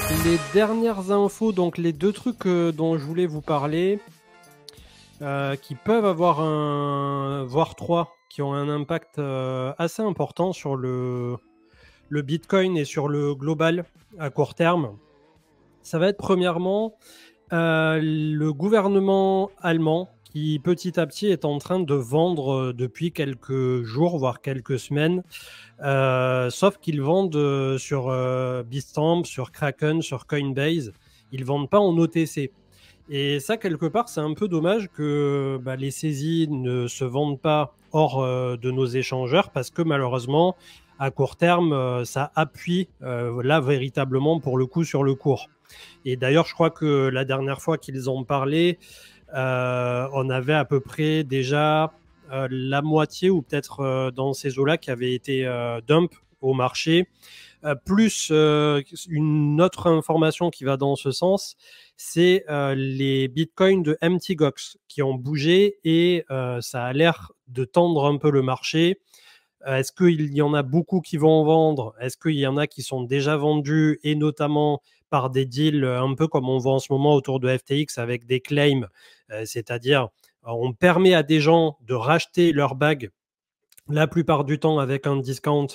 Les dernières infos, donc les deux trucs dont je voulais vous parler, qui peuvent avoir voire trois, qui ont un impact assez important sur le Bitcoin et sur le global à court terme. Ça va être premièrement le gouvernement allemand qui petit à petit est en train de vendre depuis quelques jours, voire quelques semaines, sauf qu'ils vendent sur Bitstamp, sur Kraken, sur Coinbase. Ils vendent pas en OTC. Et ça, quelque part, c'est un peu dommage que les saisies ne se vendent pas hors de nos échangeurs parce que malheureusement, à court terme, ça appuie là véritablement pour le coup sur le cours. Et d'ailleurs, je crois que la dernière fois qu'ils ont parlé, on avait à peu près déjà la moitié ou peut-être dans ces eaux-là qui avait été dump au marché. Plus une autre information qui va dans ce sens, c'est les bitcoins de MTGOX qui ont bougé et ça a l'air de tendre un peu le marché. Est-ce qu'il y en a beaucoup qui vont vendre? Est-ce qu'il y en a qui sont déjà vendus et notamment par des deals un peu comme on voit en ce moment autour de FTX avec des claims, c'est-à-dire on permet à des gens de racheter leur bag la plupart du temps avec un discount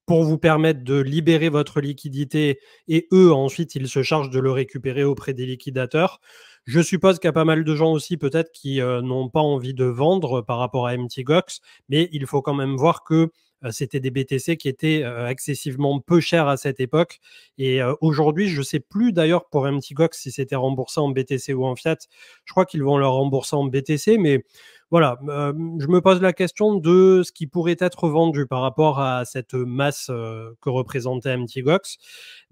pour vous permettre de libérer votre liquidité et eux, ensuite, ils se chargent de le récupérer auprès des liquidateurs. Je suppose qu'il y a pas mal de gens aussi peut-être qui n'ont pas envie de vendre par rapport à MTGOX, mais il faut quand même voir que c'était des BTC qui étaient excessivement peu chers à cette époque. Et aujourd'hui, je ne sais plus d'ailleurs pour MTGOX si c'était remboursé en BTC ou en fiat. Je crois qu'ils vont le rembourser en BTC, mais voilà, je me pose la question de ce qui pourrait être vendu par rapport à cette masse que représentait MTGOX.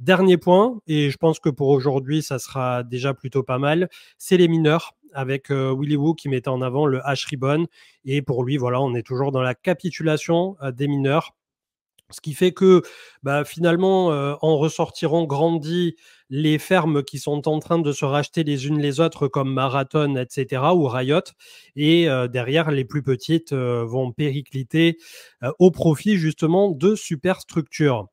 Dernier point, et je pense que pour aujourd'hui, ça sera déjà plutôt pas mal, c'est les mineurs avec Willy Woo qui mettait en avant le hash ribbon. Et pour lui, voilà, on est toujours dans la capitulation des mineurs. Ce qui fait que finalement, en ressortiront grandis les fermes qui sont en train de se racheter les unes les autres comme Marathon, etc., ou Riot. Et derrière, les plus petites vont péricliter au profit justement de superstructures.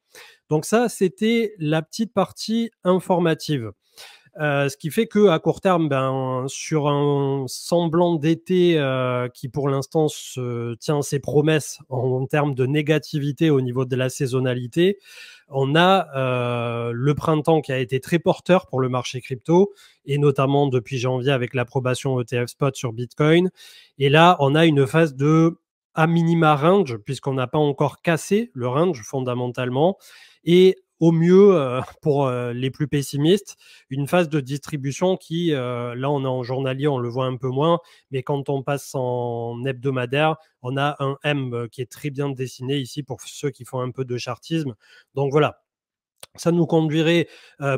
Donc ça, c'était la petite partie informative. Ce qui fait qu'à court terme, sur un semblant d'été qui pour l'instant se tient ses promesses en termes de négativité au niveau de la saisonnalité, on a le printemps qui a été très porteur pour le marché crypto et notamment depuis janvier avec l'approbation ETF Spot sur Bitcoin. Et là, on a une phase de à minima range puisqu'on n'a pas encore cassé le range fondamentalement. Et au mieux, pour les plus pessimistes, une phase de distribution qui, là on est en journalier, on le voit un peu moins, mais quand on passe en hebdomadaire, on a un M qui est très bien dessiné ici pour ceux qui font un peu de chartisme. Donc voilà, ça nous conduirait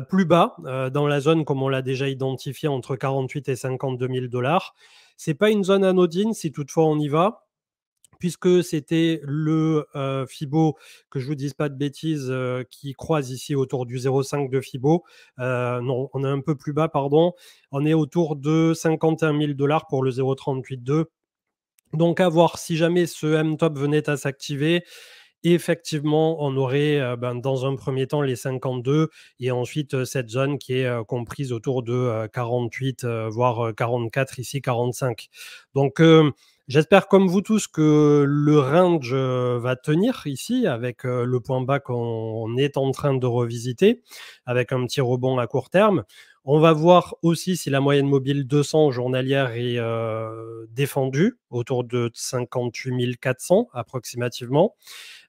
plus bas dans la zone comme on l'a déjà identifié entre 48 et 52 000 $. C'est pas une zone anodine si toutefois on y va puisque c'était le Fibo, que je vous dise pas de bêtises, qui croise ici autour du 0,5 de Fibo. Non, on est un peu plus bas, pardon. On est autour de 51 000 $ pour le 0,38,2. Donc à voir si jamais ce M-top venait à s'activer. Effectivement, on aurait dans un premier temps les 52 et ensuite cette zone qui est comprise autour de 48, voire 44, ici 45. Donc, j'espère comme vous tous que le range va tenir ici avec le point bas qu'on est en train de revisiter avec un petit rebond à court terme. On va voir aussi si la moyenne mobile 200 journalière est défendue autour de 58 400 approximativement.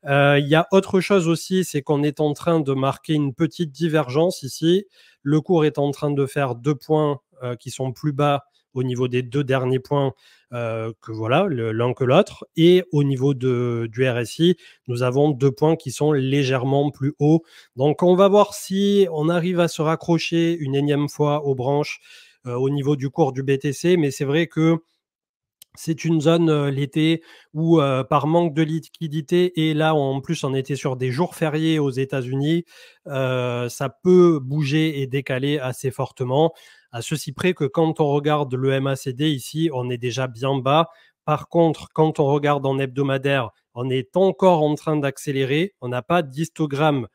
Il y a autre chose aussi, c'est qu'on est en train de marquer une petite divergence ici. Le cours est en train de faire 2 points qui sont plus bas au niveau des 2 derniers points que voilà, l'un que l'autre. Et au niveau du RSI, nous avons 2 points qui sont légèrement plus hauts. Donc on va voir si on arrive à se raccrocher une énième fois aux branches au niveau du cours du BTC. Mais c'est vrai que c'est une zone l'été où par manque de liquidité et là en plus on était sur des jours fériés aux États-Unis, ça peut bouger et décaler assez fortement. À ceci près que quand on regarde le MACD ici, on est déjà bien bas. Par contre, quand on regarde en hebdomadaire, on est encore en train d'accélérer. On n'a pas d'histogramme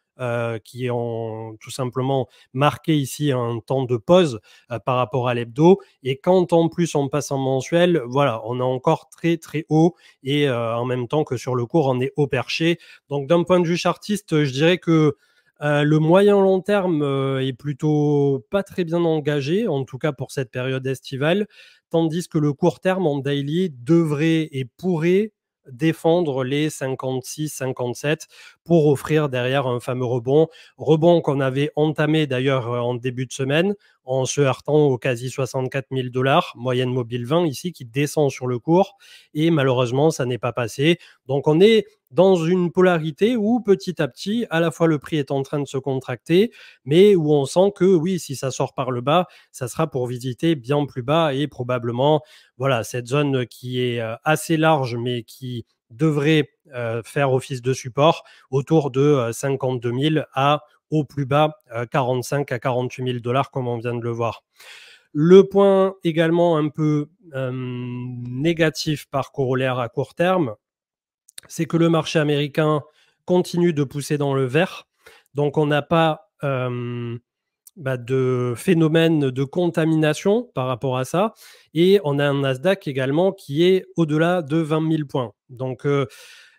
qui ont tout simplement marqué ici un temps de pause par rapport à l'hebdo. Et quand en plus on passe en mensuel, voilà, on est encore très très haut et en même temps que sur le cours, on est haut perché. Donc d'un point de vue chartiste, je dirais que le moyen long terme est plutôt pas très bien engagé, en tout cas pour cette période estivale, tandis que le court terme en daily devrait et pourrait défendre les 56-57 pour offrir derrière un fameux rebond qu'on avait entamé d'ailleurs en début de semaine en se heurtant au quasi 64 000 $, moyenne mobile 20 ici qui descend sur le cours et malheureusement ça n'est pas passé. Donc on est dans une polarité où petit à petit, à la fois le prix est en train de se contracter, mais où on sent que oui, si ça sort par le bas, ça sera pour visiter bien plus bas et probablement, voilà, cette zone qui est assez large, mais qui devrait faire office de support autour de 52 000 à au plus bas 45 à 48 000 $ comme on vient de le voir. Le point également un peu négatif par corollaire à court terme, c'est que le marché américain continue de pousser dans le vert. Donc, on n'a pas de phénomène de contamination par rapport à ça. Et on a un Nasdaq également qui est au-delà de 20 000 points. Donc,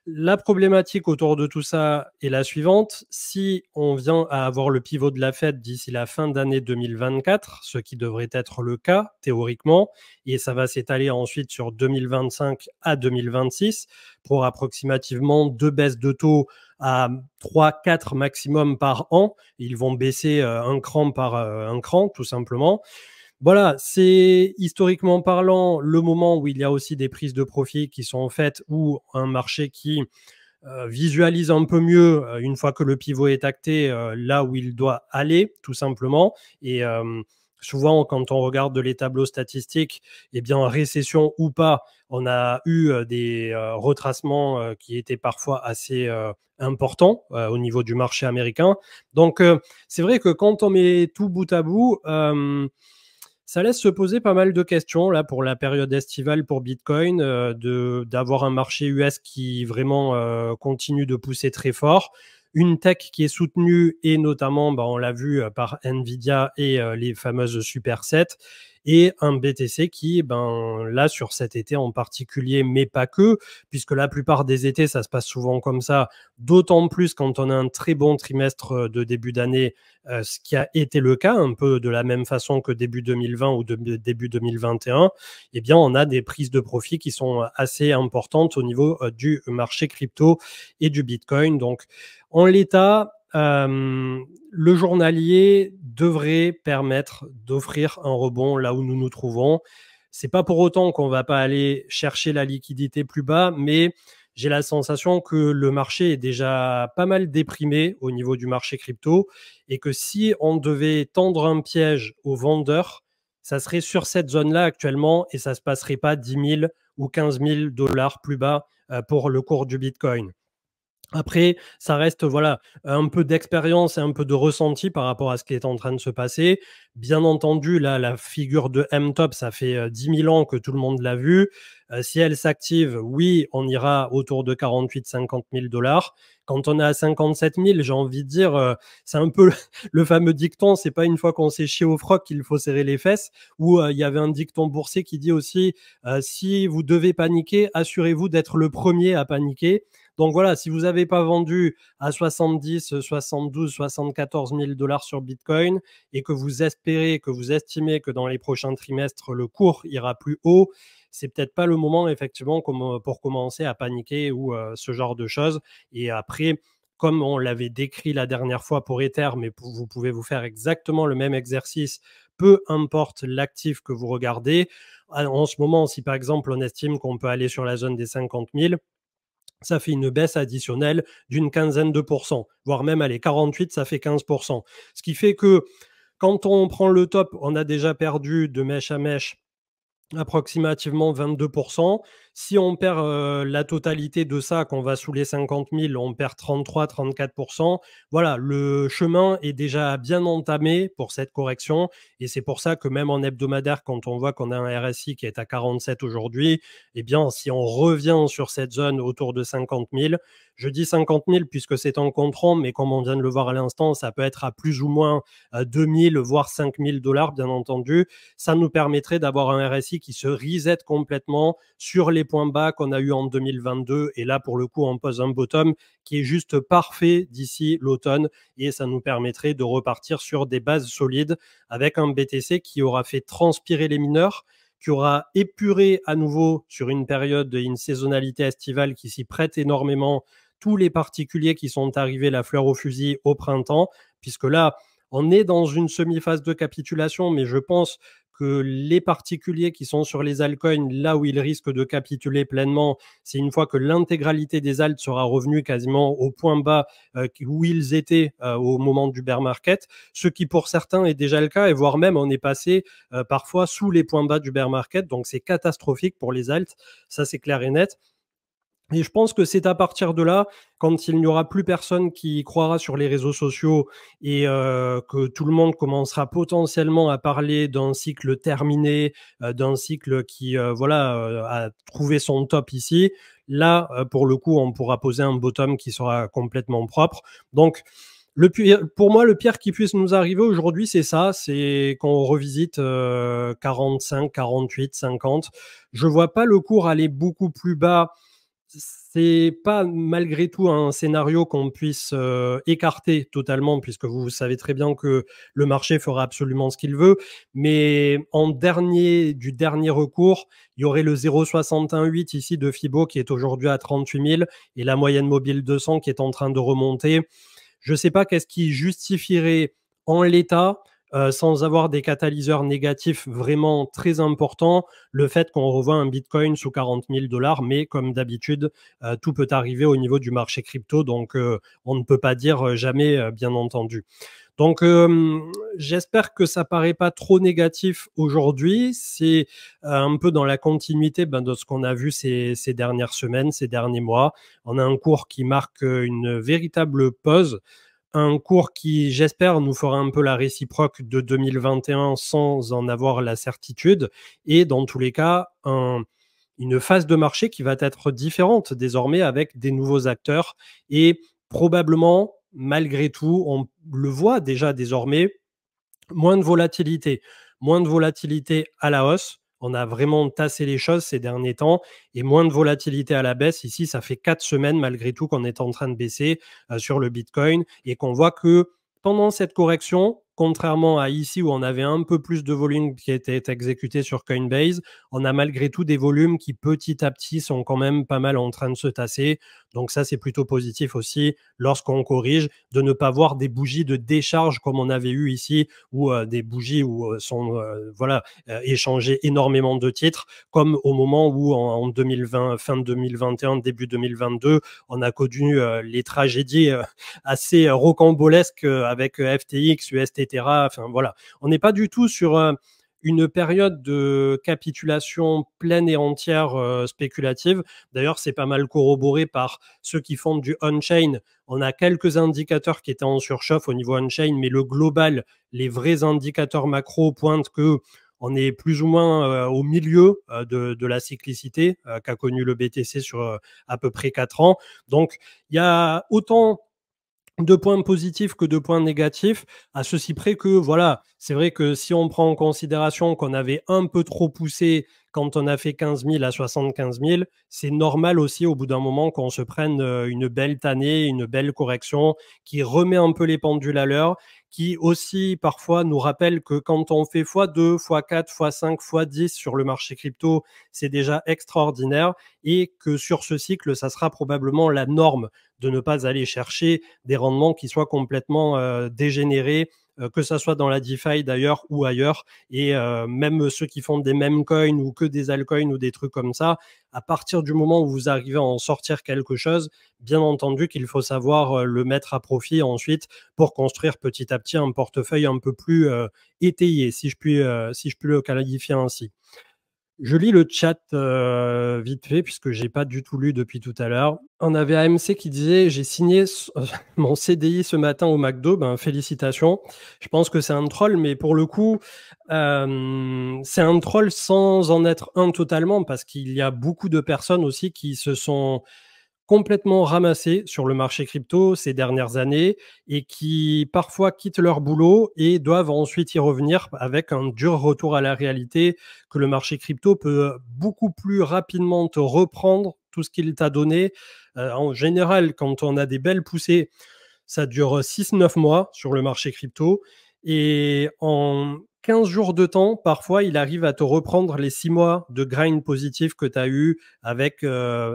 la problématique autour de tout ça est la suivante. Si on vient à avoir le pivot de la Fed d'ici la fin d'année 2024, ce qui devrait être le cas théoriquement, et ça va s'étaler ensuite sur 2025 à 2026 pour approximativement 2 baisses de taux à 3-4 maximum par an. Ils vont baisser un cran par un cran, tout simplement. Voilà, c'est historiquement parlant le moment où il y a aussi des prises de profit qui sont faites ou un marché qui visualise un peu mieux une fois que le pivot est acté là où il doit aller tout simplement. Et souvent quand on regarde les tableaux statistiques, eh bien récession ou pas, on a eu des retracements qui étaient parfois assez importants au niveau du marché américain. Donc c'est vrai que quand on met tout bout à bout, ça laisse se poser pas mal de questions là pour la période estivale pour Bitcoin, d'avoir un marché US qui vraiment continue de pousser très fort, une tech qui est soutenue et notamment, on l'a vu par Nvidia et les fameuses supersets, et un BTC qui, là sur cet été en particulier, mais pas que, puisque la plupart des étés ça se passe souvent comme ça, d'autant plus quand on a un très bon trimestre de début d'année, ce qui a été le cas un peu de la même façon que début 2020 ou début 2021, eh bien on a des prises de profit qui sont assez importantes au niveau du marché crypto et du Bitcoin. Donc en l'état, le journalier devrait permettre d'offrir un rebond là où nous nous trouvons. C'est pas pour autant qu'on va pas aller chercher la liquidité plus bas, mais j'ai la sensation que le marché est déjà pas mal déprimé au niveau du marché crypto et que si on devait tendre un piège aux vendeurs, ça serait sur cette zone-là actuellement et ça se passerait pas 10 000 ou 15 000 $ plus bas pour le cours du Bitcoin. Après, ça reste voilà un peu d'expérience et un peu de ressenti par rapport à ce qui est en train de se passer. Bien entendu, là, la figure de M-Top, ça fait 10 000 ans que tout le monde l'a vue. Si elle s'active, oui, on ira autour de 48-50 000 $. Quand on est à 57 000, j'ai envie de dire, c'est un peu le fameux dicton, c'est pas une fois qu'on s'est chié au froc qu'il faut serrer les fesses, ou il y avait un dicton boursier qui dit aussi, si vous devez paniquer, assurez-vous d'être le premier à paniquer. Donc voilà, si vous n'avez pas vendu à 70, 72, 74 000 $ sur Bitcoin et que vous espérez, que vous estimez que dans les prochains trimestres, le cours ira plus haut, c'est peut-être pas le moment effectivement pour commencer à paniquer ou ce genre de choses. Et après, comme on l'avait décrit la dernière fois pour Ether, mais vous pouvez vous faire exactement le même exercice, peu importe l'actif que vous regardez. En ce moment, si par exemple on estime qu'on peut aller sur la zone des 50 000, ça fait une baisse additionnelle d'une quinzaine de pourcents, voire même, allez, 48, ça fait 15%. Ce qui fait que quand on prend le top, on a déjà perdu de mèche à mèche approximativement 22%. Si on perd la totalité de ça, qu'on va sous les 50 000, on perd 33-34%. Voilà, le chemin est déjà bien entamé pour cette correction. Et c'est pour ça que même en hebdomadaire, quand on voit qu'on a un RSI qui est à 47 aujourd'hui, eh bien, si on revient sur cette zone autour de 50 000, je dis 50 000 puisque c'est en compte, mais comme on vient de le voir à l'instant, ça peut être à plus ou moins 2 000, voire 5 000 dollars, bien entendu. Ça nous permettrait d'avoir un RSI qui se reset complètement sur les points bas qu'on a eu en 2022. Et là, pour le coup, on pose un bottom qui est juste parfait d'ici l'automne. Et ça nous permettrait de repartir sur des bases solides avec un BTC qui aura fait transpirer les mineurs, qui aura épuré à nouveau sur une période, une saisonnalité estivale qui s'y prête énormément, tous les particuliers qui sont arrivés la fleur au fusil au printemps, puisque là, on est dans une semi-phase de capitulation, mais je pense que les particuliers qui sont sur les altcoins, là où ils risquent de capituler pleinement, c'est une fois que l'intégralité des alts sera revenue quasiment au point bas où ils étaient au moment du bear market, ce qui pour certains est déjà le cas, et voire même on est passé parfois sous les points bas du bear market, donc c'est catastrophique pour les alts, ça c'est clair et net. Et je pense que c'est à partir de là, quand il n'y aura plus personne qui croira sur les réseaux sociaux et que tout le monde commencera potentiellement à parler d'un cycle terminé, d'un cycle qui a trouvé son top ici, là, pour le coup, on pourra poser un bottom qui sera complètement propre. Donc, pour moi, le pire qui puisse nous arriver aujourd'hui, c'est ça, c'est qu'on revisite 45, 48, 50. Je vois pas le cours aller beaucoup plus bas. C'est pas malgré tout un scénario qu'on puisse écarter totalement, puisque vous savez très bien que le marché fera absolument ce qu'il veut. Mais du dernier recours, il y aurait le 0,618 ici de Fibo qui est aujourd'hui à 38 000 et la moyenne mobile 200 qui est en train de remonter. Je ne sais pas qu'est-ce qui justifierait en l'état, sans avoir des catalyseurs négatifs vraiment très importants, le fait qu'on revoit un Bitcoin sous 40 000 dollars. Mais comme d'habitude, tout peut arriver au niveau du marché crypto. Donc, on ne peut pas dire jamais, bien entendu. Donc, j'espère que ça paraît pas trop négatif aujourd'hui. C'est un peu dans la continuité de ce qu'on a vu ces dernières semaines, ces derniers mois. On a un cours qui marque une véritable pause, un cours qui, j'espère, nous fera un peu la réciproque de 2021 sans en avoir la certitude. Et dans tous les cas, une phase de marché qui va être différente désormais avec des nouveaux acteurs et probablement, malgré tout, on le voit déjà désormais, moins de volatilité. Moins de volatilité à la hausse. On a vraiment tassé les choses ces derniers temps et moins de volatilité à la baisse. Ici, ça fait 4 semaines malgré tout qu'on est en train de baisser sur le Bitcoin et qu'on voit que pendant cette correction, contrairement à ici où on avait un peu plus de volume qui était exécuté sur Coinbase, on a malgré tout des volumes qui petit à petit sont quand même pas mal en train de se tasser. Donc ça, c'est plutôt positif aussi lorsqu'on corrige de ne pas voir des bougies de décharge comme on avait eu ici ou des bougies où sont échangés énormément de titres, comme au moment où en 2020, fin 2021, début 2022, on a connu les tragédies assez rocambolesques avec FTX, UST, enfin voilà. On n'est pas du tout sur une période de capitulation pleine et entière spéculative. D'ailleurs, c'est pas mal corroboré par ceux qui font du on-chain. On a quelques indicateurs qui étaient en surchauffe au niveau on-chain, mais le global, les vrais indicateurs macro pointent que on est plus ou moins au milieu de la cyclicité qu'a connu le BTC sur à peu près 4 ans. Donc, il y a autant de points positifs que de points négatifs, à ceci près que, voilà, c'est vrai que si on prend en considération qu'on avait un peu trop poussé quand on a fait 15 000 à 75 000, c'est normal aussi au bout d'un moment qu'on se prenne une belle tannée, une belle correction qui remet un peu les pendules à l'heure, qui aussi parfois nous rappelle que quand on fait x2, x4, x5, x10 sur le marché crypto, c'est déjà extraordinaire et que sur ce cycle, ça sera probablement la norme de ne pas aller chercher des rendements qui soient complètement dégénérés, que ça soit dans la DeFi d'ailleurs ou ailleurs. Et même ceux qui font des meme coins ou que des altcoins ou des trucs comme ça, à partir du moment où vous arrivez à en sortir quelque chose, bien entendu qu'il faut savoir le mettre à profit ensuite pour construire petit à petit un portefeuille un peu plus étayé, si je puis le qualifier ainsi. Je lis le chat, vite fait puisque j'ai pas du tout lu depuis tout à l'heure. On avait AMC qui disait: «J'ai signé mon CDI ce matin au McDo». Ben, félicitations. Je pense que c'est un troll, mais pour le coup, c'est un troll sans en être un totalement parce qu'il y a beaucoup de personnes aussi qui se sont complètement ramassés sur le marché crypto ces dernières années et qui parfois quittent leur boulot et doivent ensuite y revenir avec un dur retour à la réalité que le marché crypto peut beaucoup plus rapidement te reprendre tout ce qu'il t'a donné. En général, quand on a des belles poussées, ça dure 6-9 mois sur le marché crypto et en 15 jours de temps, parfois, il arrive à te reprendre les 6 mois de grind positif que tu as eu avec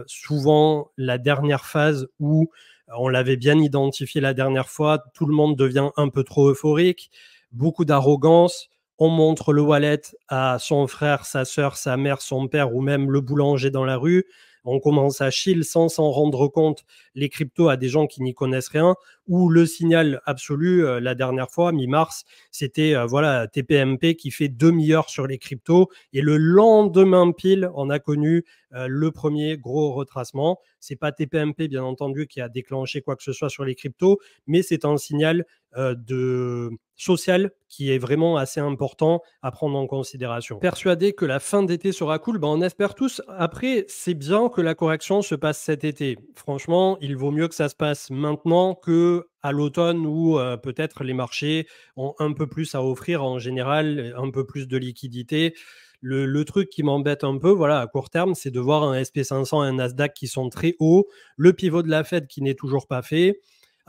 souvent la dernière phase où on l'avait bien identifié la dernière fois, tout le monde devient un peu trop euphorique, beaucoup d'arrogance, on montre le wallet à son frère, sa sœur, sa mère, son père ou même le boulanger dans la rue. On commence à chill sans s'en rendre compte les cryptos à des gens qui n'y connaissent rien ou le signal absolu la dernière fois, mi-mars, c'était voilà TPMP qui fait demi-heure sur les cryptos et le lendemain pile, on a connu le premier gros retracement. C'est pas TPMP bien entendu qui a déclenché quoi que ce soit sur les cryptos, mais c'est un signal de social qui est vraiment assez important à prendre en considération. Persuadé que la fin d'été sera cool, ben on espère tous. Après, c'est bien que la correction se passe cet été. Franchement, il vaut mieux que ça se passe maintenant que à l'automne où peut-être les marchés ont un peu plus à offrir en général, un peu plus de liquidité. Le truc qui m'embête un peu, voilà, à court terme, c'est de voir un SP500 et un Nasdaq qui sont très hauts, le pivot de la Fed qui n'est toujours pas fait.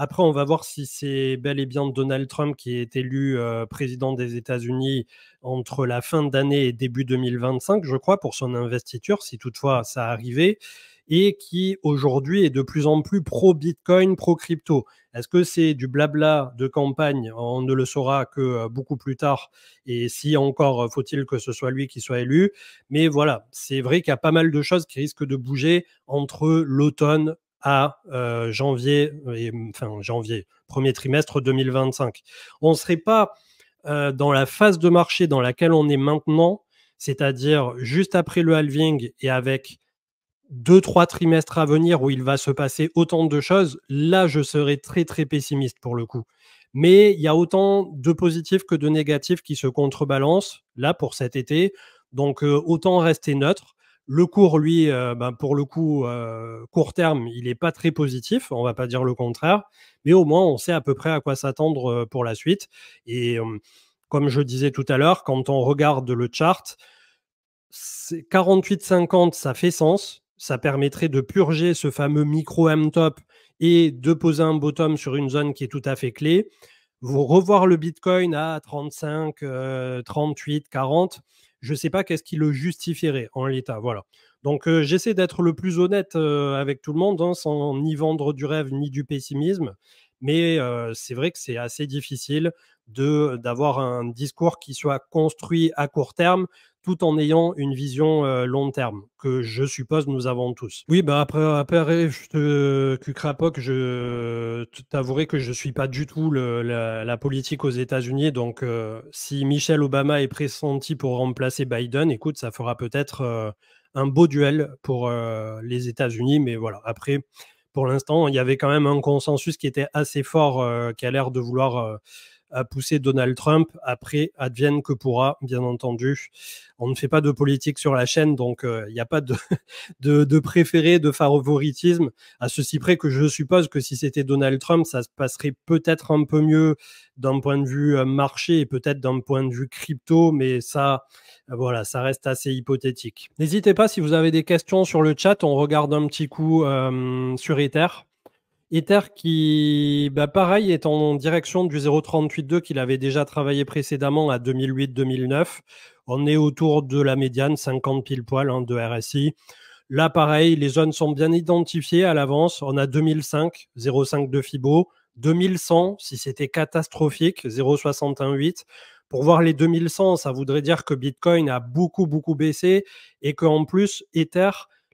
Après, on va voir si c'est bel et bien Donald Trump qui est élu président des États-Unis entre la fin d'année et début 2025, je crois, pour son investiture, si toutefois ça arrivait, et qui aujourd'hui est de plus en plus pro-Bitcoin, pro-crypto. Est-ce que c'est du blabla de campagne? On ne le saura que beaucoup plus tard, et si encore faut-il que ce soit lui qui soit élu. Mais voilà, c'est vrai qu'il y a pas mal de choses qui risquent de bouger entre l'automne à janvier, enfin janvier, premier trimestre 2025. On ne serait pas dans la phase de marché dans laquelle on est maintenant, c'est-à-dire juste après le halving et avec 2-3 trimestres à venir où il va se passer autant de choses, là, je serais très, très pessimiste pour le coup. Mais il y a autant de positifs que de négatifs qui se contrebalancent, là, pour cet été. Donc, autant rester neutre. Le cours, lui, ben, pour le coup, court terme, il n'est pas très positif, on ne va pas dire le contraire, mais au moins, on sait à peu près à quoi s'attendre pour la suite. Et comme je disais tout à l'heure, quand on regarde le chart, 48,50, ça fait sens. Ça permettrait de purger ce fameux micro M-top et de poser un bottom sur une zone qui est tout à fait clé. Vous revoir le Bitcoin à 35, 38, 40, je ne sais pas qu'est-ce qui le justifierait en l'état. Voilà. Donc j'essaie d'être le plus honnête avec tout le monde, hein, sans ni vendre du rêve ni du pessimisme. Mais c'est vrai que c'est assez difficile d'avoir un discours qui soit construit à court terme tout en ayant une vision long terme, que je suppose nous avons tous. Oui, bah après je te cucrapoc, je t'avouerai que je suis pas du tout la politique aux États-Unis. Donc, si Michelle Obama est pressenti pour remplacer Biden, écoute, ça fera peut-être un beau duel pour les États-Unis. Mais voilà, après, pour l'instant, il y avait quand même un consensus qui était assez fort, qui a l'air de vouloir à pousser Donald Trump. Après, advienne que pourra, bien entendu. On ne fait pas de politique sur la chaîne, donc il n'y a pas de préféré, de favoritisme, à ceci près que je suppose que si c'était Donald Trump, ça se passerait peut-être un peu mieux d'un point de vue marché et peut-être d'un point de vue crypto, mais ça, voilà, ça reste assez hypothétique. N'hésitez pas si vous avez des questions sur le chat, on regarde un petit coup sur Ether. Ether qui, bah pareil, est en direction du 0,382 qu'il avait déjà travaillé précédemment à 2008-2009. On est autour de la médiane, 50 pile poil de RSI. Là, pareil, les zones sont bien identifiées à l'avance. On a 2005, 0,5 de Fibo. 2100, si c'était catastrophique, 0,618. Pour voir les 2100, ça voudrait dire que Bitcoin a beaucoup, beaucoup baissé et qu'en plus, Ether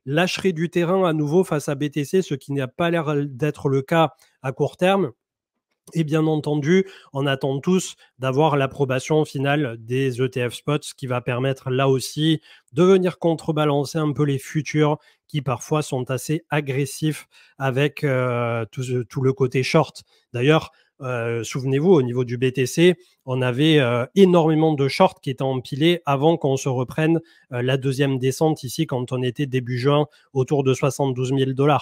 lâcherait du terrain à nouveau face à BTC, ce qui n'a pas l'air d'être le cas à court terme. Et bien entendu, on attend tous d'avoir l'approbation finale des ETF spots, ce qui va permettre là aussi de venir contrebalancer un peu les futurs qui parfois sont assez agressifs avec tout le côté short. D'ailleurs, souvenez-vous, au niveau du BTC, on avait énormément de shorts qui étaient empilés avant qu'on se reprenne la deuxième descente ici quand on était début juin autour de 72 000 $.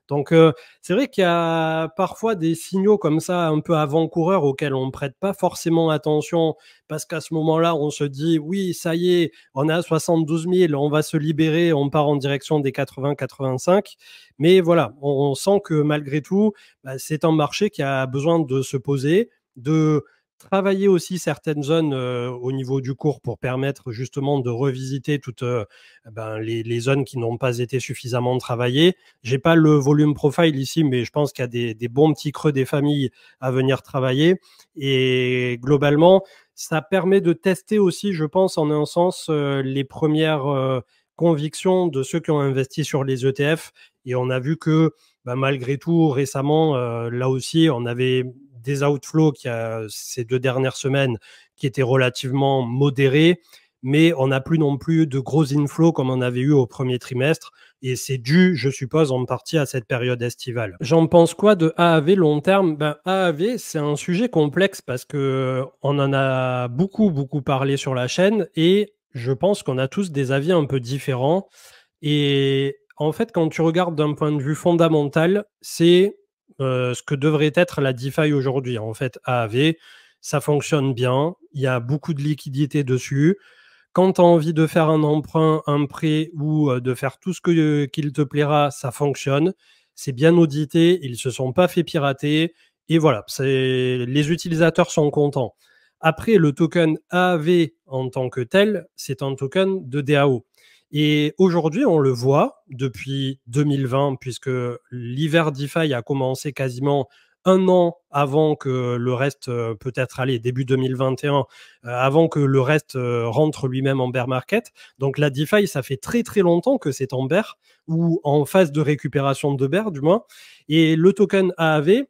Donc, c'est vrai qu'il y a parfois des signaux comme ça, un peu avant-coureurs, auxquels on ne prête pas forcément attention, parce qu'à ce moment-là, on se dit, oui, ça y est, on est à 72 000, on va se libérer, on part en direction des 80-85. Mais voilà, on sent que malgré tout, bah, c'est un marché qui a besoin de se poser, de travailler aussi certaines zones au niveau du cours pour permettre justement de revisiter toutes les zones qui n'ont pas été suffisamment travaillées. J'ai pas le volume profile ici, mais je pense qu'il y a des bons petits creux des familles à venir travailler. Et globalement, ça permet de tester aussi, je pense, en un sens, les premières convictions de ceux qui ont investi sur les ETF. Et on a vu que bah, malgré tout, récemment, là aussi, on avait des outflows ces 2 dernières semaines qui étaient relativement modérés, mais on n'a plus non plus de gros inflows comme on avait eu au premier trimestre. Et c'est dû, je suppose, en partie à cette période estivale. J'en pense quoi de AAV long terme? Ben, AAV, c'est un sujet complexe parce que on en a beaucoup, beaucoup parlé sur la chaîne et je pense qu'on a tous des avis un peu différents. Et en fait, quand tu regardes d'un point de vue fondamental, c'est ce que devrait être la DeFi aujourd'hui. En fait, AAV, ça fonctionne bien, il y a beaucoup de liquidités dessus. Quand tu as envie de faire un emprunt, un prêt ou de faire tout ce qu'il te plaira, ça fonctionne. C'est bien audité, ils ne se sont pas fait pirater. Et voilà, les utilisateurs sont contents. Après, le token AAV en tant que tel, c'est un token de DAO. Et aujourd'hui, on le voit depuis 2020, puisque l'hiver DeFi a commencé quasiment un an avant que le reste, peut-être, allez, début 2021, avant que le reste rentre lui-même en bear market. Donc la DeFi, ça fait très très longtemps que c'est en bear, ou en phase de récupération de bear du moins. Et le token AAV,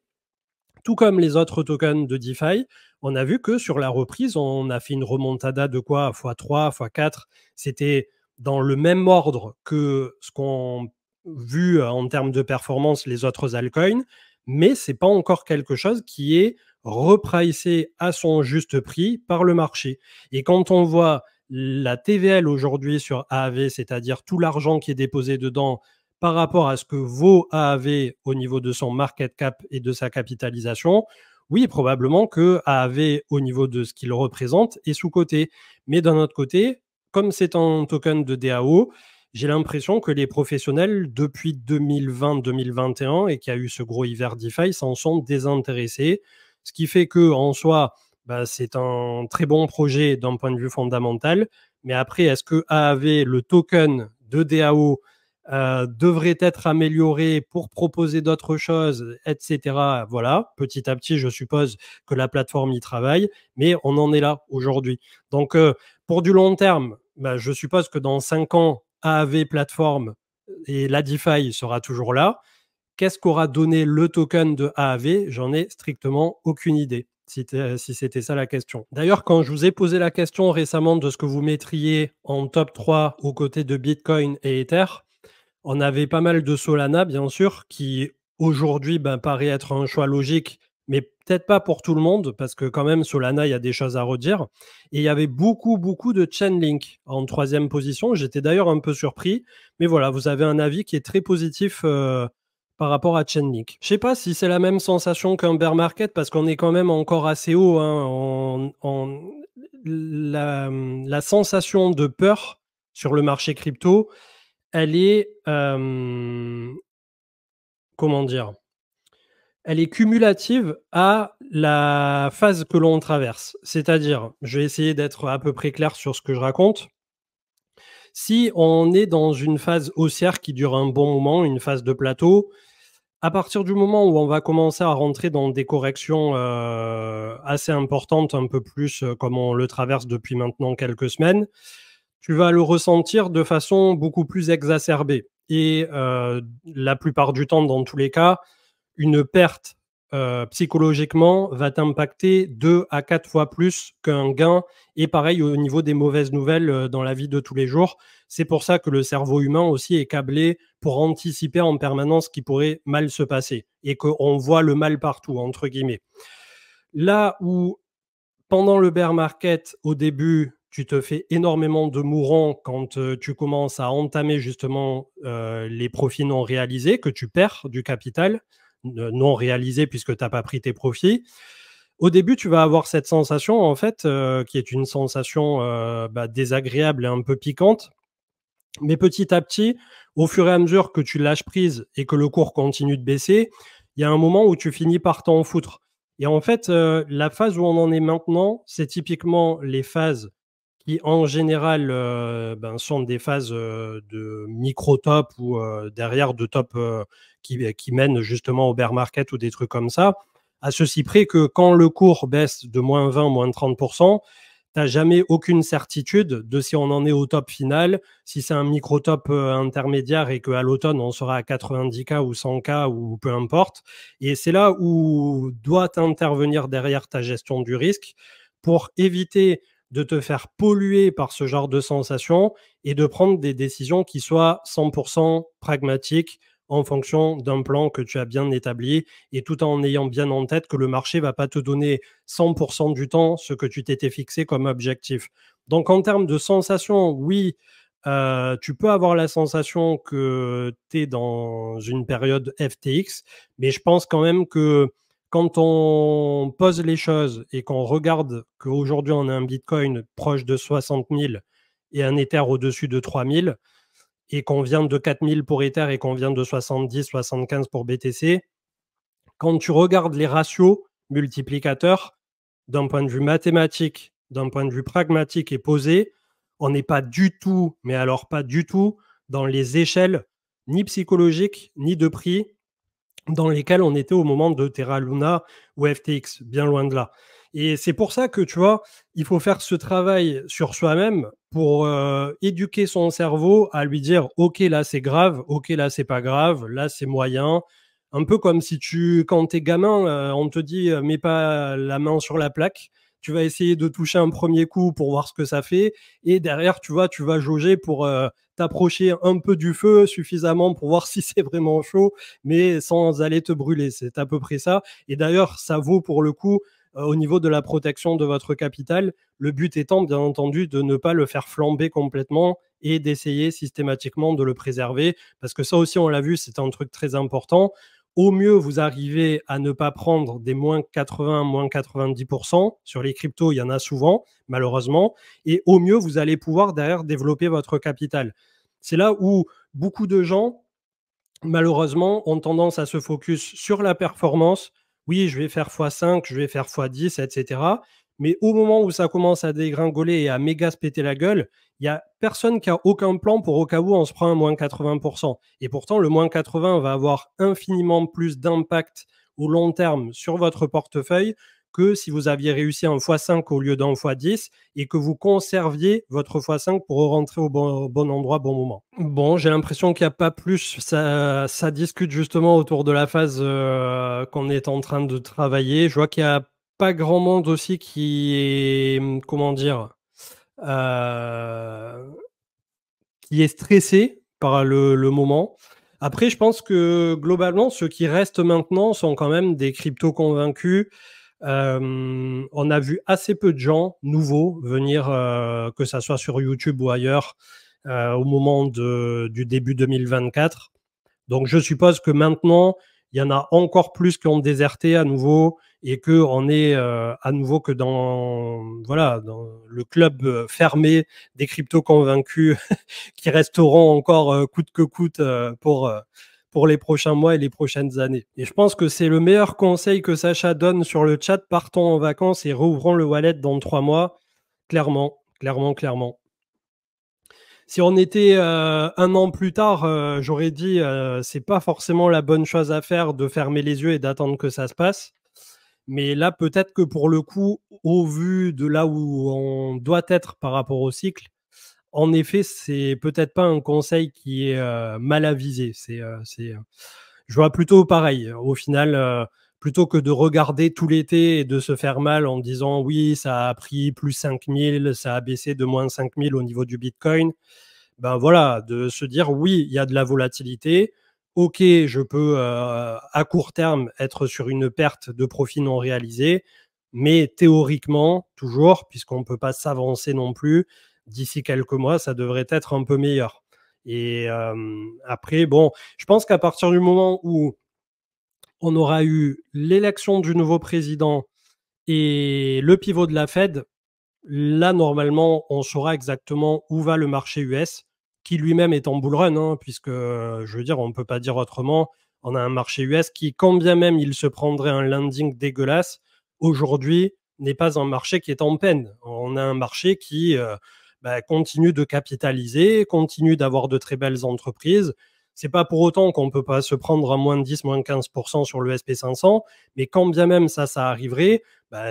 tout comme les autres tokens de DeFi, on a vu que sur la reprise, on a fait une remontada de quoi x3, x4. C'était dans le même ordre que ce qu'on vu en termes de performance les autres altcoins, mais c'est pas encore quelque chose qui est repricé à son juste prix par le marché. Et quand on voit la TVL aujourd'hui sur AAV, c'est-à-dire tout l'argent qui est déposé dedans par rapport à ce que vaut AAV au niveau de son market cap et de sa capitalisation, oui, probablement que AAV, au niveau de ce qu'il représente, est sous-coté. Mais d'un autre côté, comme c'est un token de DAO, j'ai l'impression que les professionnels, depuis 2020-2021, et qu'il y a eu ce gros hiver DeFi, s'en sont désintéressés. Ce qui fait que, en soi, bah, c'est un très bon projet d'un point de vue fondamental. Mais après, est-ce que AAV, le token de DAO, devrait être amélioré pour proposer d'autres choses, etc. Voilà, petit à petit, je suppose que la plateforme y travaille, mais on en est là aujourd'hui. Donc, pour du long terme, bah, je suppose que dans 5 ans, AAV plateforme et la DeFi sera toujours là. Qu'est-ce qu'aura donné le token de AAV? J'en ai strictement aucune idée, si c'était ça la question. D'ailleurs, quand je vous ai posé la question récemment de ce que vous mettriez en top 3 aux côtés de Bitcoin et Ether, on avait pas mal de Solana, bien sûr, qui aujourd'hui paraît être un choix logique, mais peut-être pas pour tout le monde, parce que quand même, Solana, il y a des choses à redire. Et il y avait beaucoup, beaucoup de Chainlink en troisième position. J'étais d'ailleurs un peu surpris. Mais voilà, vous avez un avis qui est très positif par rapport à Chainlink. Je sais pas si c'est la même sensation qu'un bear market, parce qu'on est quand même encore assez haut. Hein, la sensation de peur sur le marché crypto, elle est, comment dire? Elle est cumulative à la phase que l'on traverse. C'est-à-dire, je vais essayer d'être à peu près clair sur ce que je raconte. Si on est dans une phase haussière qui dure un bon moment, une phase de plateau, à partir du moment où on va commencer à rentrer dans des corrections, assez importantes, un peu plus, comme on le traverse depuis maintenant quelques semaines, tu vas le ressentir de façon beaucoup plus exacerbée et la plupart du temps, dans tous les cas, une perte psychologiquement, va t'impacter 2 à 4 fois plus qu'un gain. Et pareil au niveau des mauvaises nouvelles dans la vie de tous les jours. C'est pour ça que le cerveau humain aussi est câblé pour anticiper en permanence ce qui pourrait mal se passer et qu'on voit le mal partout, entre guillemets. Là où pendant le bear market, au début, tu te fais énormément de mourants quand tu commences à entamer justement les profits non réalisés, que tu perds du capital non réalisé puisque tu n'as pas pris tes profits. Au début, tu vas avoir cette sensation, en fait, qui est une sensation désagréable et un peu piquante. Mais petit à petit, au fur et à mesure que tu lâches prise et que le cours continue de baisser, il y a un moment où tu finis par t'en foutre. Et en fait, la phase où on en est maintenant, c'est typiquement les phases qui, en général, sont des phases de micro-top ou derrière de top qui mènent justement au bear market ou des trucs comme ça. À ceci près que quand le cours baisse de moins 20, moins 30%, tu n'as jamais aucune certitude de si on en est au top final, si c'est un micro-top intermédiaire et qu'à l'automne, on sera à 90K ou 100K ou peu importe. Et c'est là où doit intervenir derrière ta gestion du risque pour éviter de te faire polluer par ce genre de sensations et de prendre des décisions qui soient 100% pragmatiques en fonction d'un plan que tu as bien établi et tout en ayant bien en tête que le marché ne va pas te donner 100% du temps ce que tu t'étais fixé comme objectif. Donc en termes de sensations, oui, tu peux avoir la sensation que tu es dans une période FTX, mais je pense quand même que quand on pose les choses et qu'on regarde qu'aujourd'hui on a un Bitcoin proche de 60 000 et un Ether au-dessus de 3 000 et qu'on vient de 4 000 pour Ether et qu'on vient de 70, 75 pour BTC, quand tu regardes les ratios multiplicateurs, d'un point de vue mathématique, d'un point de vue pragmatique et posé, on n'est pas du tout, mais alors pas du tout, dans les échelles ni psychologiques ni de prix dans lesquels on était au moment de Terra Luna ou FTX, bien loin de là. Et c'est pour ça que, tu vois, il faut faire ce travail sur soi-même pour éduquer son cerveau à lui dire, OK, là, c'est grave, OK, là, c'est pas grave, là, c'est moyen. Un peu comme si quand t'es gamin, on te dit, mets pas la main sur la plaque. Tu vas essayer de toucher un premier coup pour voir ce que ça fait. Et derrière, tu vois, tu vas jauger pour t'approcher un peu du feu suffisamment pour voir si c'est vraiment chaud, mais sans aller te brûler. C'est à peu près ça. Et d'ailleurs, ça vaut pour le coup au niveau de la protection de votre capital. Le but étant, bien entendu, de ne pas le faire flamber complètement et d'essayer systématiquement de le préserver. Parce que ça aussi, on l'a vu, c'est un truc très important. Au mieux, vous arrivez à ne pas prendre des moins 80, moins 90%. Sur les cryptos, il y en a souvent, malheureusement. Et au mieux, vous allez pouvoir derrière développer votre capital. C'est là où beaucoup de gens, malheureusement, ont tendance à se focus sur la performance. Oui, je vais faire x5, je vais faire x10, etc. Mais au moment où ça commence à dégringoler et à méga se péter la gueule, il n'y a personne qui a aucun plan pour au cas où on se prend un moins 80%. Et pourtant, le moins 80 va avoir infiniment plus d'impact au long terme sur votre portefeuille que si vous aviez réussi un x5 au lieu d'un x10 et que vous conserviez votre x5 pour rentrer au bon endroit, bon moment. Bon, j'ai l'impression qu'il n'y a pas plus. Ça discute justement autour de la phase qu'on est en train de travailler. Je vois qu'il n'y a pas grand monde aussi qui est, comment dire, euh, qui est stressé par le moment. Après, je pense que globalement, ceux qui restent maintenant sont quand même des crypto convaincus. On a vu assez peu de gens nouveaux venir, que ça soit sur YouTube ou ailleurs, au moment du début 2024. Donc, je suppose que maintenant, il y en a encore plus qui ont déserté à nouveau et qu'on est à nouveau que dans le club fermé des cryptos convaincus qui resteront encore coûte que coûte pour les prochains mois et les prochaines années. Et je pense que c'est le meilleur conseil que Sacha donne sur le chat. Partons en vacances et rouvrons le wallet dans 3 mois. Clairement, clairement, clairement. Si on était un an plus tard, j'aurais dit c'est pas forcément la bonne chose à faire de fermer les yeux et d'attendre que ça se passe. Mais là, peut-être que pour le coup, au vu de là où on doit être par rapport au cycle, en effet, c'est peut-être pas un conseil qui est mal avisé. Je vois plutôt pareil. Au final, plutôt que de regarder tout l'été et de se faire mal en disant oui, ça a pris plus 5000, ça a baissé de moins 5000 au niveau du Bitcoin. Ben voilà, de se dire oui, il y a de la volatilité. Ok, je peux à court terme être sur une perte de profit non réalisé, mais théoriquement, toujours, puisqu'on ne peut pas s'avancer non plus, d'ici quelques mois, ça devrait être un peu meilleur. Et après, bon, je pense qu'à partir du moment où on aura eu l'élection du nouveau président et le pivot de la Fed, là, normalement, on saura exactement où va le marché US, qui lui-même est en bull run, hein, puisque, je veux dire, on ne peut pas dire autrement. On a un marché US qui, quand bien même il se prendrait un landing dégueulasse, aujourd'hui, n'est pas un marché qui est en peine. On a un marché qui continue de capitaliser, continue d'avoir de très belles entreprises. C'est pas pour autant qu'on ne peut pas se prendre à moins de 10, moins de 15% sur le SP500, mais quand bien même ça arriverait,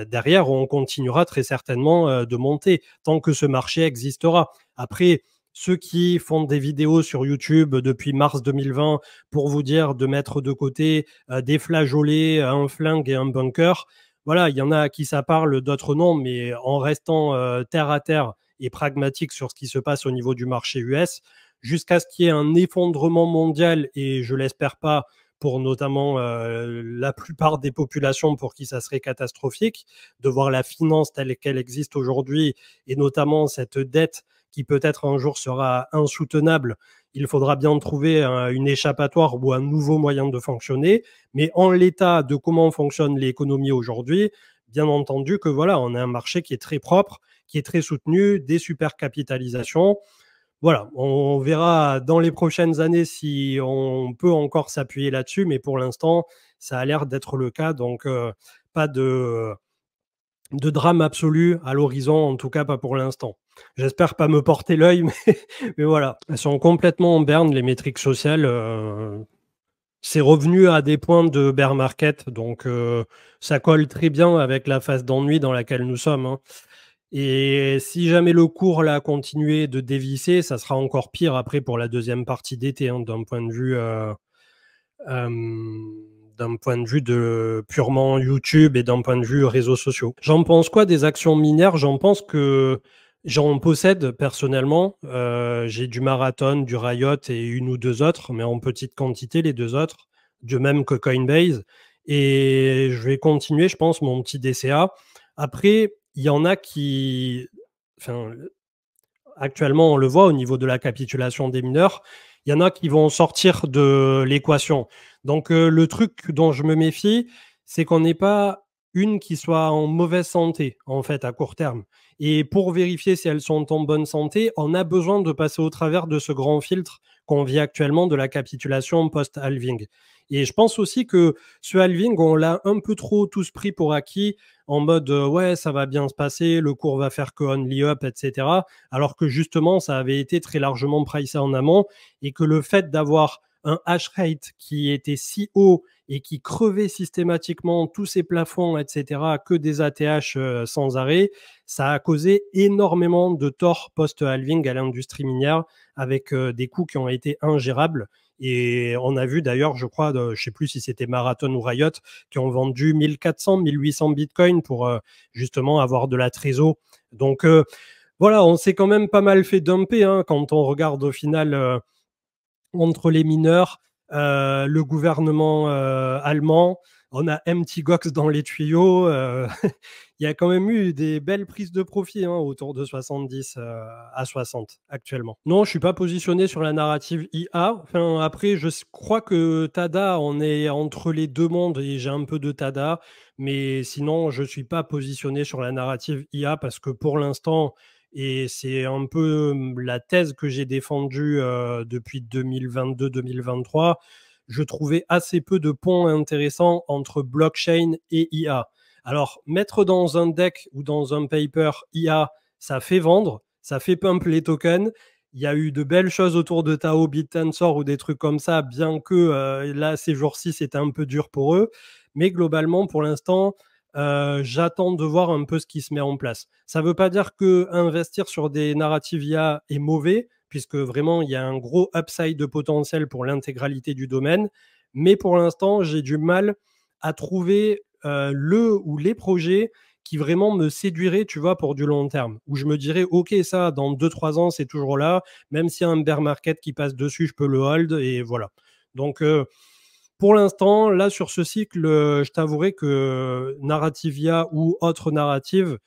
derrière, on continuera très certainement de monter tant que ce marché existera. Après, ceux qui font des vidéos sur YouTube depuis mars 2020 pour vous dire de mettre de côté des flageolets, un flingue et un bunker, voilà, il y en a à qui ça parle, d'autres non, mais en restant terre à terre et pragmatique sur ce qui se passe au niveau du marché US, jusqu'à ce qu'il y ait un effondrement mondial, et je l'espère pas, pour notamment la plupart des populations pour qui ça serait catastrophique, de voir la finance telle qu'elle existe aujourd'hui, et notamment cette dette qui peut-être un jour sera insoutenable. Il faudra bien trouver une échappatoire ou un nouveau moyen de fonctionner. Mais en l'état de comment fonctionne l'économie aujourd'hui, bien entendu que voilà, on a un marché qui est très propre, qui est très soutenu, des super capitalisations. Voilà, on verra dans les prochaines années si on peut encore s'appuyer là-dessus, mais pour l'instant, ça a l'air d'être le cas. Donc, pas de drame absolu à l'horizon, en tout cas pas pour l'instant. J'espère pas me porter l'œil, mais voilà. Elles sont complètement en berne, les métriques sociales. C'est revenu à des points de bear market, donc ça colle très bien avec la phase d'ennui dans laquelle nous sommes, hein. Et si jamais le cours là continuait de dévisser, ça sera encore pire après pour la deuxième partie d'été, hein, d'un point de vue de purement YouTube et d'un point de vue réseaux sociaux. J'en pense quoi des actions minières? J'en pense que j'en possède personnellement. J'ai du Marathon, du Riot et une ou deux autres, mais en petite quantité, les deux autres, de même que Coinbase. Et je vais continuer, je pense, mon petit DCA. Après, il y en a qui, enfin, actuellement, on le voit au niveau de la capitulation des mineurs, il y en a qui vont sortir de l'équation. Donc, le truc dont je me méfie, c'est qu'on n'ait pas une qui soit en mauvaise santé, en fait, à court terme. Et pour vérifier si elles sont en bonne santé, on a besoin de passer au travers de ce grand filtre qu'on vit actuellement de la capitulation post-halving. Et je pense aussi que ce halving, on l'a un peu trop tous pris pour acquis, en mode ouais, ça va bien se passer, le cours va faire que only up, etc. Alors que justement, ça avait été très largement pricé en amont, et que le fait d'avoir un hash rate qui était si haut et qui crevait systématiquement tous ces plafonds, etc., que des ATH sans arrêt, ça a causé énormément de tort post-halving à l'industrie minière, avec des coûts qui ont été ingérables. Et on a vu d'ailleurs, je crois, je ne sais plus si c'était Marathon ou Riot, qui ont vendu 1400, 1800 bitcoins pour justement avoir de la trésor. Donc voilà, on s'est quand même pas mal fait dumper, hein, quand on regarde au final entre les mineurs, le gouvernement allemand, on a MT Gox dans les tuyaux. Il y a quand même eu des belles prises de profit, hein, autour de 70 à 60 actuellement. Non, je ne suis pas positionné sur la narrative IA. Enfin, après, je crois que Tada, on est entre les deux mondes et j'ai un peu de Tada. Mais sinon, je ne suis pas positionné sur la narrative IA parce que pour l'instant, et c'est un peu la thèse que j'ai défendue depuis 2022-2023, je trouvais assez peu de ponts intéressants entre blockchain et IA. Alors, mettre dans un deck ou dans un paper IA, ça fait vendre, ça fait pump les tokens. Il y a eu de belles choses autour de Tao, BitTensor ou des trucs comme ça, bien que là, ces jours-ci, c'était un peu dur pour eux. Mais globalement, pour l'instant, j'attends de voir un peu ce qui se met en place. Ça ne veut pas dire que investir sur des narratives IA est mauvais, puisque vraiment, il y a un gros upside de potentiel pour l'intégralité du domaine. Mais pour l'instant, j'ai du mal à trouver le ou les projets qui vraiment me séduiraient, tu vois, pour du long terme. Où je me dirais, OK, ça, dans 2-3 ans, c'est toujours là. Même s'il y a un bear market qui passe dessus, je peux le hold et voilà. Donc, pour l'instant, là, sur ce cycle, je t'avouerai que Narrativia ou autre narrative,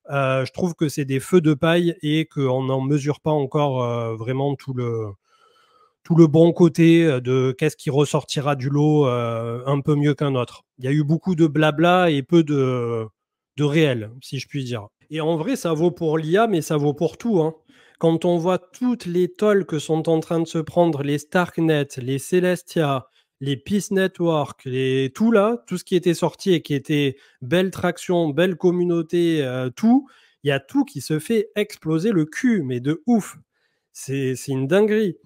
je trouve que c'est des feux de paille et qu'on n'en mesure pas encore vraiment tout le bon côté de qu'est-ce qui ressortira du lot un peu mieux qu'un autre. Il y a eu beaucoup de blabla et peu de réel, si je puis dire. Et en vrai, ça vaut pour l'IA, mais ça vaut pour tout, hein. Quand on voit toutes les tolls que sont en train de se prendre les Starknet, les Celestia, les Peace Network, tout là, tout ce qui était sorti et qui était belle traction, belle communauté, tout, il y a tout qui se fait exploser le cul, mais de ouf. C'est une dinguerie.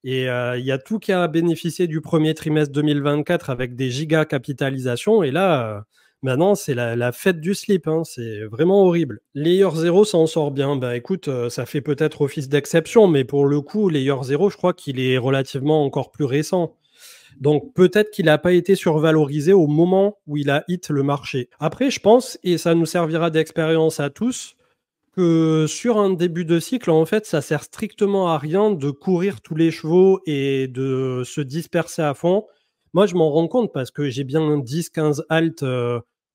Et il y a tout qui a bénéficié du premier trimestre 2024 avec des giga capitalisations. Et là, maintenant, c'est la fête du slip, hein. C'est vraiment horrible. Layer 0 s'en sort bien. Bah écoute, ça fait peut-être office d'exception, mais pour le coup, Layer 0, je crois qu'il est relativement encore plus récent. Donc peut-être qu'il n'a pas été survalorisé au moment où il a hit le marché. Après, je pense, et ça nous servira d'expérience à tous, que sur un début de cycle, en fait, ça sert strictement à rien de courir tous les chevaux et de se disperser à fond. Moi, je m'en rends compte parce que j'ai bien 10-15 alt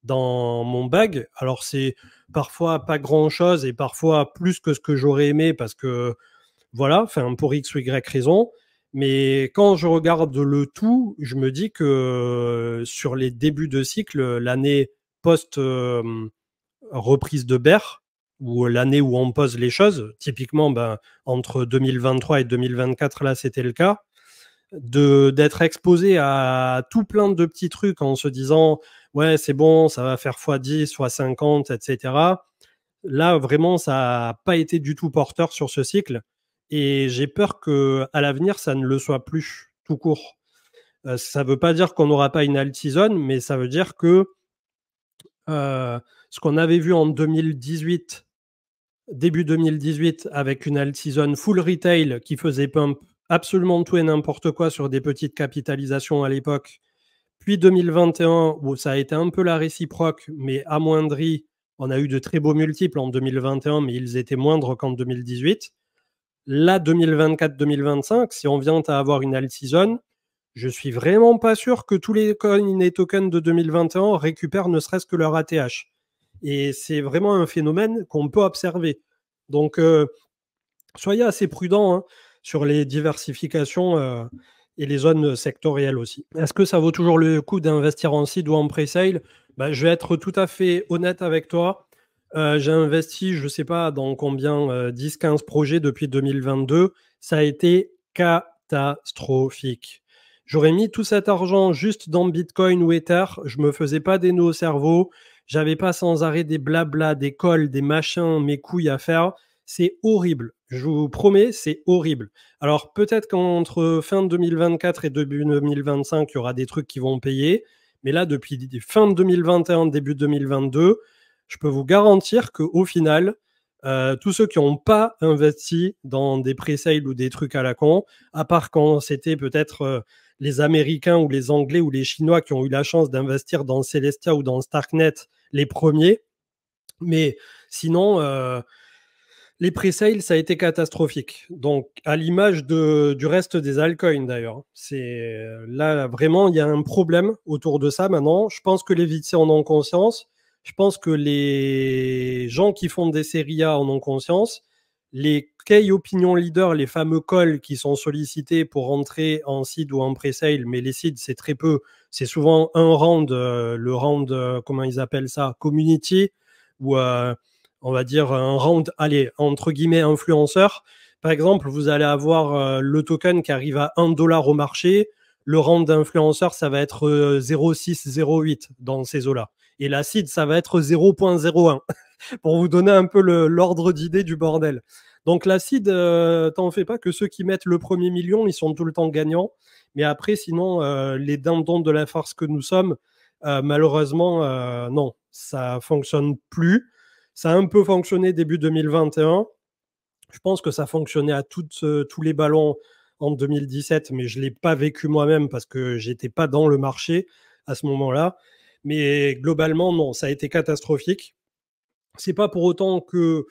dans mon bag. Alors, c'est parfois pas grand-chose et parfois plus que ce que j'aurais aimé parce que, voilà, enfin, pour X ou Y raison. Mais quand je regarde le tout, je me dis que sur les débuts de cycle, l'année post reprise de bear, ou l'année où on pose les choses, typiquement ben, entre 2023 et 2024, là c'était le cas, d'être exposé à tout plein de petits trucs en se disant ouais c'est bon, ça va faire x10, x50, etc. Là vraiment ça n'a pas été du tout porteur sur ce cycle et j'ai peur que à l'avenir ça ne le soit plus tout court. Ça ne veut pas dire qu'on n'aura pas une alt season, mais ça veut dire que ce qu'on avait vu en 2018, début 2018, avec une alt season full retail qui faisait pump absolument tout et n'importe quoi sur des petites capitalisations à l'époque, puis 2021 où ça a été un peu la réciproque, mais amoindri. On a eu de très beaux multiples en 2021, mais ils étaient moindres qu'en 2018. Là, 2024-2025, si on vient à avoir une alt season, je suis vraiment pas sûr que tous les coins et tokens de 2021 récupèrent ne serait-ce que leur ATH. Et c'est vraiment un phénomène qu'on peut observer. Donc, soyez assez prudents hein, sur les diversifications et les zones sectorielles aussi. Est-ce que ça vaut toujours le coup d'investir en seed ou en pre-sale? Bah, je vais être tout à fait honnête avec toi. J'ai investi, je ne sais pas dans combien, 10-15 projets depuis 2022. Ça a été catastrophique. J'aurais mis tout cet argent juste dans Bitcoin ou Ether. Je ne me faisais pas des nœuds au cerveau. J'avais pas sans arrêt des blabla, des calls, des machins, mes couilles à faire. C'est horrible. Je vous promets, c'est horrible. Alors peut-être qu'entre fin 2024 et début 2025, il y aura des trucs qui vont payer. Mais là, depuis fin 2021, début 2022, je peux vous garantir qu'au final, tous ceux qui n'ont pas investi dans des pre-sales ou des trucs à la con, à part quand c'était peut-être les Américains ou les Anglais ou les Chinois qui ont eu la chance d'investir dans Celestia ou dans Starknet, les premiers. Mais sinon, les pre-sales, ça a été catastrophique. Donc, à l'image du reste des altcoins d'ailleurs. Là, vraiment, il y a un problème autour de ça maintenant. Je pense que les VC en ont conscience. Je pense que les gens qui font des séries A en ont conscience. Les key opinion leaders, les fameux calls qui sont sollicités pour rentrer en seed ou en pre-sale, mais les seeds, c'est très peu. C'est souvent un round, le round, comment ils appellent ça, community, ou on va dire un round, allez, entre guillemets, influenceur. Par exemple, vous allez avoir le token qui arrive à 1 dollar au marché. Le round d'influenceur, ça va être 0,6, 0,8 dans ces eaux-là. Et la seed, ça va être 0,01 pour vous donner un peu l'ordre d'idée du bordel. Donc la seed, t'en fais pas que ceux qui mettent le premier million, ils sont tout le temps gagnants. Mais après, sinon, les dindons de la farce que nous sommes, malheureusement, non, ça fonctionne plus. Ça a un peu fonctionné début 2021. Je pense que ça fonctionnait à tous les ballons en 2017, mais je ne l'ai pas vécu moi-même parce que j'étais pas dans le marché à ce moment-là. Mais globalement, non, ça a été catastrophique. C'est pas pour autant que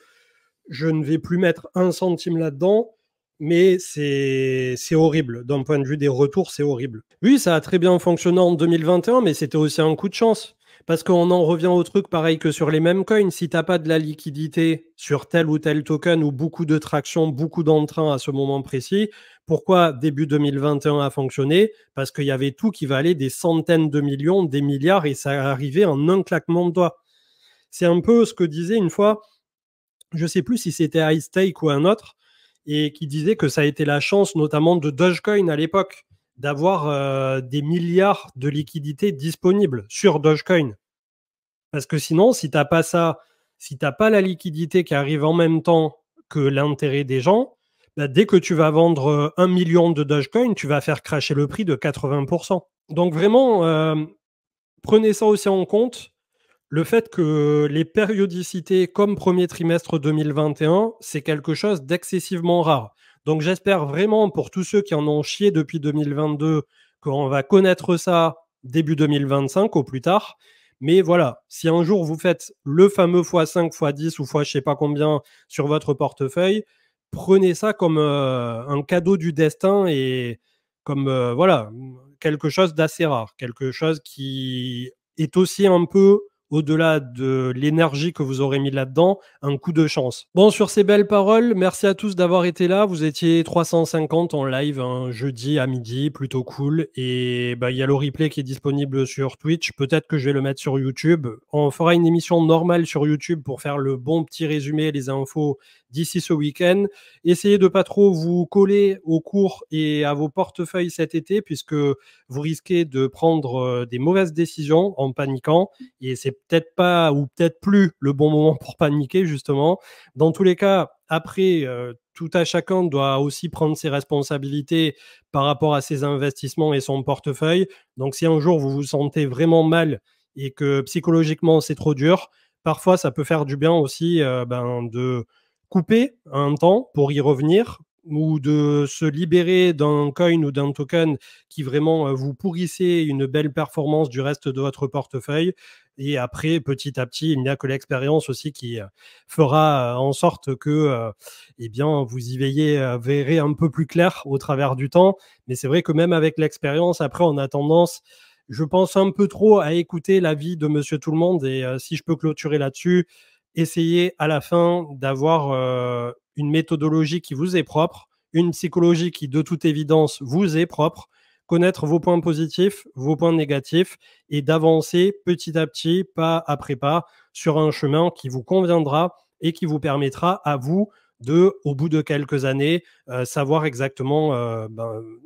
je ne vais plus mettre un centime là-dedans, mais c'est horrible. D'un point de vue des retours, c'est horrible. Oui, ça a très bien fonctionné en 2021, mais c'était aussi un coup de chance. Parce qu'on en revient au truc pareil que sur les mêmes coins. Si t'as pas de la liquidité sur tel ou tel token ou beaucoup de traction, beaucoup d'entrain à ce moment précis, pourquoi début 2021 a fonctionné? Parce qu'il y avait tout qui valait des centaines de millions, des milliards et ça arrivait en un claquement de doigts. C'est un peu ce que disait une fois, je sais plus si c'était iStake ou un autre, et qui disait que ça a été la chance notamment de Dogecoin à l'époque, d'avoir des milliards de liquidités disponibles sur Dogecoin. Parce que sinon, si tu n'as pas ça, si tu n'as pas la liquidité qui arrive en même temps que l'intérêt des gens, bah, dès que tu vas vendre 1 million de Dogecoin, tu vas faire cracher le prix de 80%. Donc vraiment, prenez ça aussi en compte. Le fait que les périodicités comme premier trimestre 2021, c'est quelque chose d'excessivement rare. Donc j'espère vraiment pour tous ceux qui en ont chié depuis 2022 qu'on va connaître ça début 2025 au plus tard. Mais voilà, si un jour vous faites le fameux x5, x10 ou x je sais pas combien sur votre portefeuille, prenez ça comme un cadeau du destin et comme voilà, quelque chose d'assez rare, quelque chose qui est aussi un peu au-delà de l'énergie que vous aurez mis là-dedans, un coup de chance. Bon, sur ces belles paroles, merci à tous d'avoir été là. Vous étiez 350 en live un jeudi à midi, plutôt cool. Et bah, il y a le replay qui est disponible sur Twitch. Peut-être que je vais le mettre sur YouTube. On fera une émission normale sur YouTube pour faire le bon petit résumé, les infos d'ici ce week-end. Essayez de pas trop vous coller aux cours et à vos portefeuilles cet été, puisque vous risquez de prendre des mauvaises décisions en paniquant. Et c'est peut-être pas ou peut-être plus le bon moment pour paniquer, justement. Dans tous les cas, après, tout à chacun doit aussi prendre ses responsabilités par rapport à ses investissements et son portefeuille. Donc, si un jour vous vous sentez vraiment mal et que psychologiquement c'est trop dur, parfois ça peut faire du bien aussi de couper un temps pour y revenir ou de se libérer d'un coin ou d'un token qui vraiment vous pourrissait une belle performance du reste de votre portefeuille. Et après, petit à petit, il n'y a que l'expérience aussi qui fera en sorte que eh bien, vous y verrez un peu plus clair au travers du temps. Mais c'est vrai que même avec l'expérience, après, on a tendance, je pense, un peu trop à écouter l'avis de Monsieur Tout-le-Monde. Et si je peux clôturer là-dessus, essayez à la fin d'avoir une méthodologie qui vous est propre, une psychologie qui, de toute évidence, vous est propre, connaître vos points positifs, vos points négatifs et d'avancer petit à petit, pas après pas, sur un chemin qui vous conviendra et qui vous permettra à vous de, au bout de quelques années, savoir exactement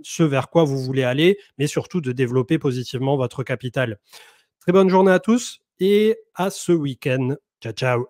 ce vers quoi vous voulez aller, mais surtout de développer positivement votre capital. Très bonne journée à tous et à ce week-end. Ciao, ciao.